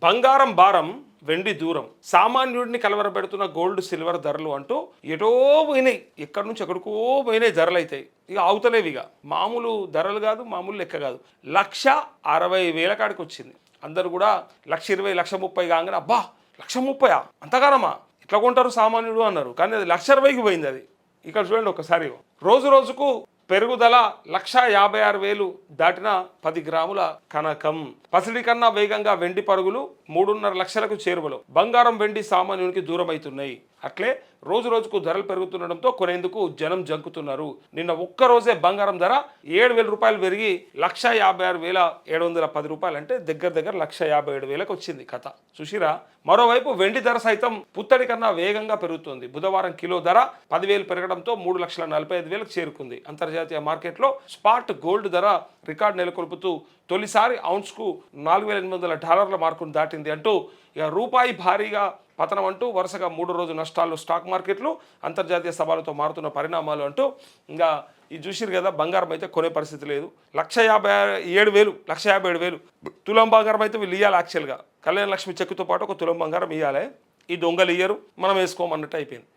బంగారం భారం వెండి దూరం, సామాన్యుడిని కలవరపెడుతున్న గోల్డ్ సిల్వర్ ధరలు అంటూ ఎటో పోయినాయి, ఎక్కడి నుంచి ఎక్కడికో పోయినాయి ధరలు అయితే ఇక అవుతలేవు. ఇక మామూలు ధరలు కాదు, మామూలు లెక్క కాదు. 1,60,000 కాడికి వచ్చింది. అందరు కూడా 1,20,000 1,30,000 కాగానే అబ్బా 1,30,000 అంతగానమా ఇట్లా కొంటారు సామాన్యుడు అన్నారు. కానీ అది 1,60,000కి పోయింది. అది ఇక్కడ చూడండి ఒకసారి, రోజు రోజుకు పెరుగుదల 1,56,000 దాటిన 10 గ్రాముల కనకం. పసిడి కన్నా వేగంగా వెండి పరుగులు 3.5 లక్షలకు చేరువలో. బంగారం వెండి సామాన్యునికి దూరం అవుతున్నాయి. అట్లే రోజు రోజుకు ధరలు పెరుగుతుండడంతో కొనేందుకు జనం జంకుతున్నారు. నిన్న ఒక్కరోజే బంగారం ధర 7,000 రూపాయలు పెరిగి 1,56,710 రూపాయలు, అంటే దగ్గర 1,57,000కి వచ్చింది కథ. సుశీరా, మరోవైపు వెండి ధర సైతం పుత్తడి కన్నా వేగంగా పెరుగుతుంది. బుధవారం కిలో ధర 10,000 పెరగడంతో 3,45,000కు చేరుకుంది. అంతర్జాతీయ మార్కెట్లో స్పాట్ గోల్డ్ ధర రికార్డు నెలకొల్పుతూ తొలిసారి ఔన్స్కు $4,800 మార్కును దాటింది. అంటూ ఇక రూపాయి భారీగా పతనం అంటూ వరుసగా 3 రోజు నష్టాల్లో స్టాక్ మార్కెట్లు, అంతర్జాతీయ సవాలుతో మారుతున్న పరిణామాలు అంటూ ఇంకా ఇది చూసిరు కదా. బంగారం అయితే కొనే పరిస్థితి లేదు. 1,57,000 1,57,000 తులం బంగారం అయితే వీళ్ళు ఇవ్వాలి. యాక్చువల్గా కళ్యాణ లక్ష్మి చెక్కుతో పాటు ఒక తులం బంగారం ఇవ్వాలి. ఈ దొంగలు ఇయ్యరు, మనం వేసుకోమన్నట్టు అయిపోయింది.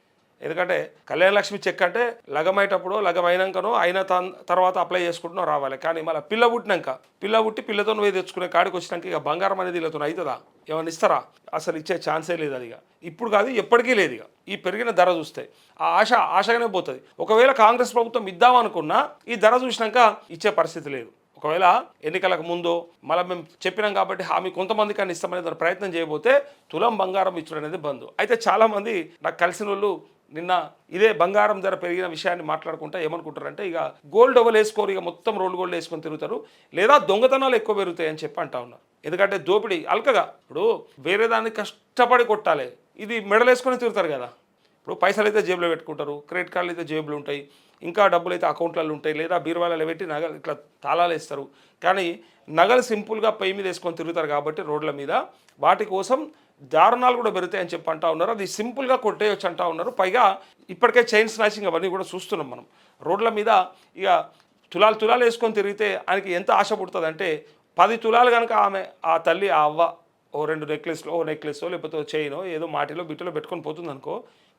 ఎందుకంటే కళ్యాణ లక్ష్మి చెక్ అంటే లగమయ్యేటప్పుడు లగమైనాకనో అయిన తర్వాత అప్లై చేసుకుంటున్నాం రావాలి. కానీ మళ్ళీ పిల్ల పుట్టి పిల్లతో నువ్వే తెచ్చుకునే కాడికి వచ్చినాక ఇక బంగారం అనేది వీళ్ళతో అవుతుందా? ఏమైనా ఇస్తారా? అసలు ఇచ్చే ఛాన్సే లేదు. అది ఇక ఇప్పుడు కాదు, ఎప్పటికీ లేదు. ఇక ఈ పెరిగిన ధర చూస్తే ఆ ఆశగానే పోతుంది. ఒకవేళ కాంగ్రెస్ ప్రభుత్వం ఇద్దామనుకున్నా ఈ ధర చూసినాక ఇచ్చే పరిస్థితి లేదు. ఒకవేళ ఎన్నికలకు ముందో మళ్ళీ మేము చెప్పినాం కాబట్టి హామీ కొంతమంది కానీ ఇస్తామనే దాని ప్రయత్నం చేయబోతే తులం బంగారం ఇచ్చడం అనేది బంద్. అయితే చాలామంది నాకు కలిసిన వాళ్ళు నిన్న ఇదే బంగారం ధర పెరిగిన విషయాన్ని మాట్లాడుకుంటా ఏమనుకుంటారంటే ఇక గోల్డ్ ఎవరు వేసుకోరు, ఇక మొత్తం రోల్డ్ గోల్డ్ వేసుకొని తిరుగుతారు, లేదా దొంగతనాలు ఎక్కువ పెరుగుతాయని చెప్పి అంటా ఉన్నారు. ఎందుకంటే దోపిడీ అల్కగా, ఇప్పుడు వేరే దాన్ని కష్టపడి కొట్టాలి, ఇది మెడలు వేసుకొని తిరుగుతారు కదా. ఇప్పుడు పైసలు అయితే జేబులో పెట్టుకుంటారు, క్రెడిట్ కార్డులు అయితే జేబులు ఉంటాయి, ఇంకా డబ్బులు అయితే అకౌంట్లలో ఉంటాయి, లేదా బీరువాలలో పెట్టి నగలు ఇట్లా తాళాలు వేస్తారు. కానీ నగలు సింపుల్గా పై మీద వేసుకొని తిరుగుతారు కాబట్టి రోడ్ల మీద వాటి కోసం దారుణాలు కూడా పెరుగుతాయని చెప్పి అంటా ఉన్నారు. అది సింపుల్గా కొట్టేయచ్చు అంటా ఉన్నారు. పైగా ఇప్పటికే చైన్ స్నాచింగ్ అవన్నీ కూడా చూస్తున్నాం మనం రోడ్ల మీద. ఇక తులాలు వేసుకొని తిరిగితే ఆయనకి ఎంత ఆశ పుడుతుంది అంటే 10 తులాలు కనుక ఆమె ఆ తల్లి ఆ అవ్వ ఓ 2 నెక్లెస్లో లేకపోతే చైనో ఏదో మాటిలో బిట్టులో పెట్టుకొని పోతుంది అనుకో,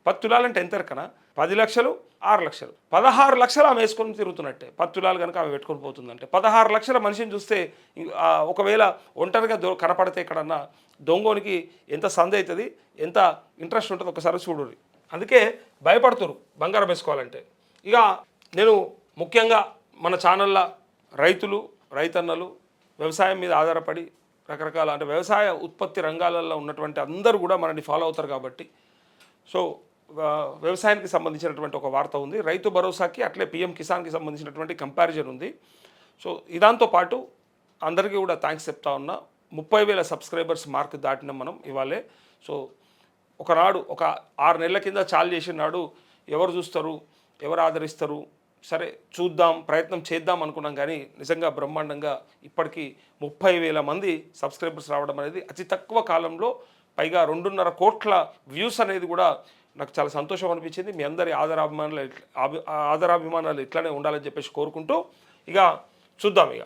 10 తులాలంటే ఎంత ఎరకనా? 10 లక్షలు 6 లక్షలు 16 లక్షలు ఆమె వేసుకొని తిరుగుతున్నట్టే. 10 తులాలు కనుక ఆమె పెట్టుకొని పోతుందంటే 16 లక్షల మనిషిని చూస్తే ఒకవేళ ఒంటరిగా కనపడితే ఎక్కడన్నా దొంగోనికి ఎంత సంద అవుతుంది, ఎంత ఇంట్రెస్ట్ ఉంటుంది ఒకసారి చూడుర్రి. అందుకే భయపడుతురు బంగారం వేసుకోవాలంటే. ఇక నేను ముఖ్యంగా మన ఛానల్లో రైతన్నలు వ్యవసాయం మీద ఆధారపడి రకరకాల అంటే వ్యవసాయ ఉత్పత్తి రంగాలలో ఉన్నటువంటి అందరూ కూడా మనల్ని ఫాలో అవుతారు కాబట్టి సో వ్యవసాయానికి సంబంధించినటువంటి ఒక వార్త ఉంది. రైతు భరోసాకి అట్లే పిఎం కిసాన్కి సంబంధించినటువంటి కంపారిజన్ ఉంది. సో ఇదాంతో పాటు అందరికీ కూడా థ్యాంక్స్ చెప్తా ఉన్నా. 30,000 సబ్స్క్రైబర్స్ మార్క్ దాటినాం మనం ఇవాళే. సో ఒకనాడు ఒక 6 నెలల కింద చాలు చేసిన నాడు ఎవరు చూస్తారు, ఎవరు ఆదరిస్తారు, సరే చూద్దాం ప్రయత్నం చేద్దాం అనుకున్నాం. కానీ నిజంగా బ్రహ్మాండంగా ఇప్పటికీ 30,000 మంది సబ్స్క్రైబర్స్ రావడం అనేది అతి తక్కువ కాలంలో, పైగా 2.5 కోట్ల వ్యూస్ అనేది కూడా నాకు చాలా సంతోషం అనిపించింది. మీ అందరి ఆదరాభిమానాలు ఇట్లానే ఉండాలని చెప్పేసి కోరుకుంటూ ఇక చూద్దాం ఇక